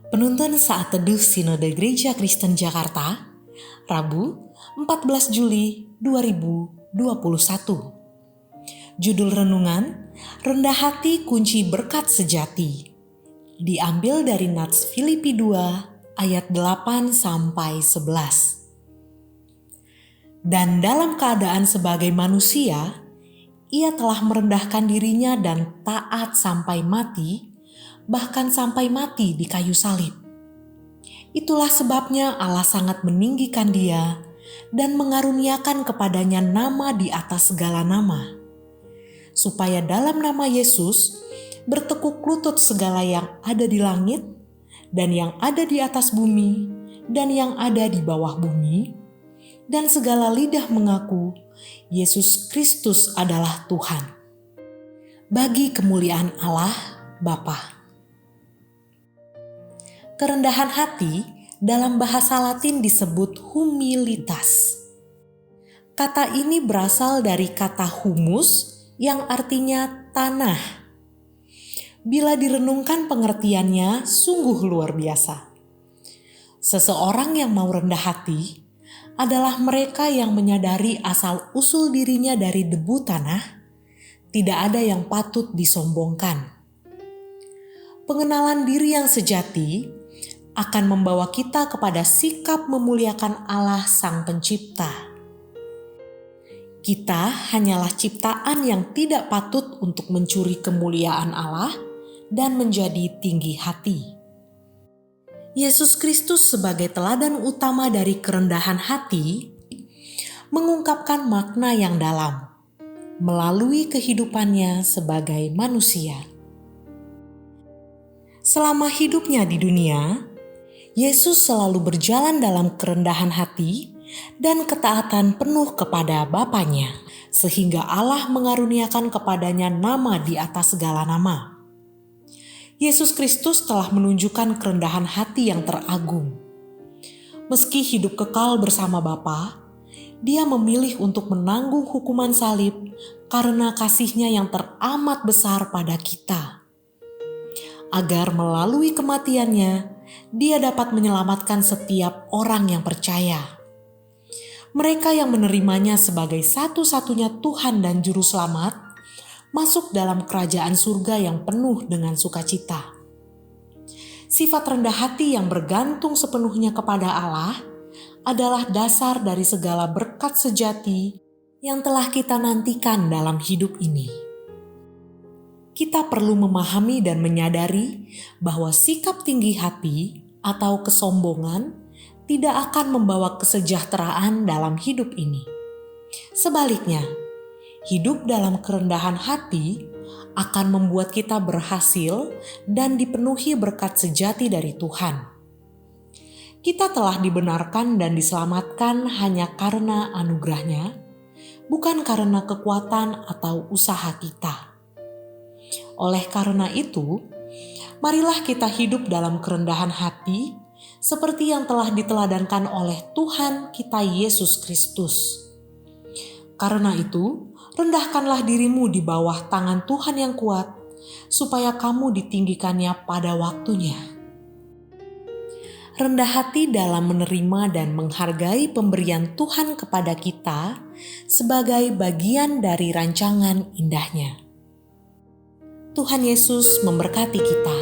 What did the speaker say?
Penuntun Saat Teduh Sinode Gereja Kristen Jakarta, Rabu 14 Juli 2021. Judul renungan, Rendah Hati Kunci Berkat Sejati. Diambil dari Nats Filipi 2 ayat 8-11. Dan dalam keadaan sebagai manusia, ia telah merendahkan dirinya dan taat sampai mati, bahkan sampai mati di kayu salib. Itulah sebabnya Allah sangat meninggikan dia dan mengaruniakan kepadanya nama di atas segala nama, supaya dalam nama Yesus bertekuk lutut segala yang ada di langit dan yang ada di atas bumi dan yang ada di bawah bumi, dan segala lidah mengaku Yesus Kristus adalah Tuhan, bagi kemuliaan Allah Bapa. Kerendahan hati dalam bahasa Latin disebut humilitas. Kata ini berasal dari kata humus yang artinya tanah. Bila direnungkan pengertiannya sungguh luar biasa. Seseorang yang mau rendah hati adalah mereka yang menyadari asal-usul dirinya dari debu tanah, tidak ada yang patut disombongkan. Pengenalan diri yang sejati akan membawa kita kepada sikap memuliakan Allah Sang Pencipta. Kita hanyalah ciptaan yang tidak patut untuk mencuri kemuliaan Allah dan menjadi tinggi hati. Yesus Kristus sebagai teladan utama dari kerendahan hati mengungkapkan makna yang dalam melalui kehidupannya sebagai manusia. Selama hidupnya di dunia, Yesus selalu berjalan dalam kerendahan hati dan ketaatan penuh kepada Bapanya, sehingga Allah mengaruniakan kepadanya nama di atas segala nama. Yesus Kristus telah menunjukkan kerendahan hati yang teragung. Meski hidup kekal bersama Bapa, Dia memilih untuk menanggung hukuman salib karena kasih-Nya yang teramat besar pada kita. Agar melalui kematiannya, Dia dapat menyelamatkan setiap orang yang percaya. Mereka yang menerimanya sebagai satu-satunya Tuhan dan Juru Selamat masuk dalam kerajaan surga yang penuh dengan sukacita. Sifat rendah hati yang bergantung sepenuhnya kepada Allah adalah dasar dari segala berkat sejati yang telah kita nantikan dalam hidup ini. Kita perlu memahami dan menyadari bahwa sikap tinggi hati atau kesombongan tidak akan membawa kesejahteraan dalam hidup ini. Sebaliknya, hidup dalam kerendahan hati akan membuat kita berhasil dan dipenuhi berkat sejati dari Tuhan. Kita telah dibenarkan dan diselamatkan hanya karena anugerah-Nya, bukan karena kekuatan atau usaha kita. Oleh karena itu, marilah kita hidup dalam kerendahan hati seperti yang telah diteladankan oleh Tuhan kita Yesus Kristus. Karena itu, rendahkanlah dirimu di bawah tangan Tuhan yang kuat, supaya kamu ditinggikannya pada waktunya. Rendah hati dalam menerima dan menghargai pemberian Tuhan kepada kita sebagai bagian dari rancangan indahnya. Tuhan Yesus memberkati kita.